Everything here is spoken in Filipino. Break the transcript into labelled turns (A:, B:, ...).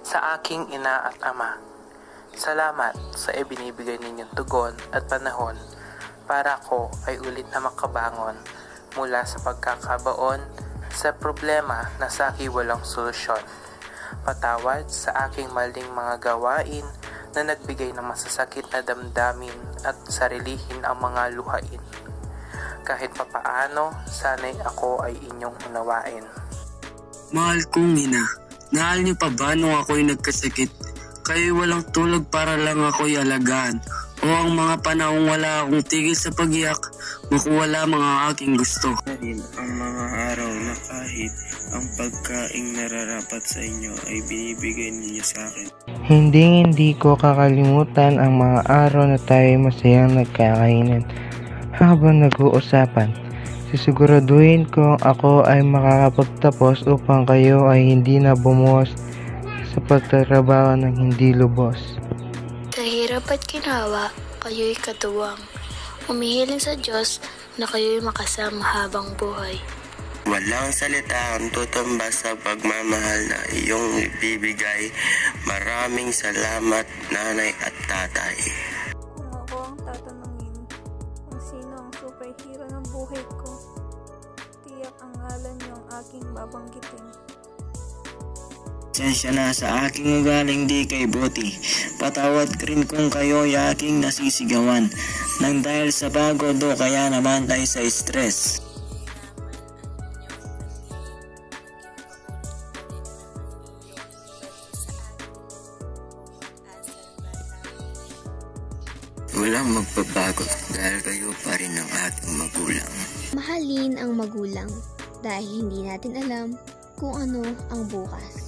A: Sa aking ina at ama, salamat sa ibinibigay ninyong tugon at panahon para ako ay ulit na makabangon mula sa pagkakabaon sa problema na sa akin walang solusyon. Patawad sa aking maling mga gawain na nagbigay ng masasakit na damdamin at sarilihin ang mga luhain. Kahit papaano, sana'y ako ay inyong unawain.
B: Mahal kong ina, nahal niyo pa ba nung ako'y nagkasakit? Kayo'y walang tulog para lang ako'y alagaan. O ang mga panahong wala akong tigil sa pag-iyak, makuha lamang ang aking gusto. Dahil ang mga araw na kahit ang pagkaing nararapat sa inyo ay binibigay ninyo sa akin.
C: Hindi ko kakalimutan ang mga araw na tayo masayang nagkakainan. Habang nag-uusapan, sisiguraduhin kong ako ay makakapagtapos upang kayo ay hindi na bumuwas sa pagtatrabaho ng hindi lubos.
D: Kahirap at ginawa, kayo'y katuwang. Humihiling sa Diyos na kayo'y makasama habang buhay.
B: Walang salita ang tutumbas sa pagmamahal na iyong ibibigay. Maraming salamat, nanay at tatay.
E: Kung ako ang tatanungin kung sino ang superhero ng buhay ko, tiyak ang ngalan niyo ang aking babanggitin.
B: Sensya na sa aking ugaling di kay buti. Patawad rin kung kayo'y aking nasisigawan. Nang dahil sa pagod o kaya naman ay sa stress. Walang magbabago dahil kayo pa rin ang aking magulang.
F: Mahalin ang magulang dahil hindi natin alam kung ano ang bukas.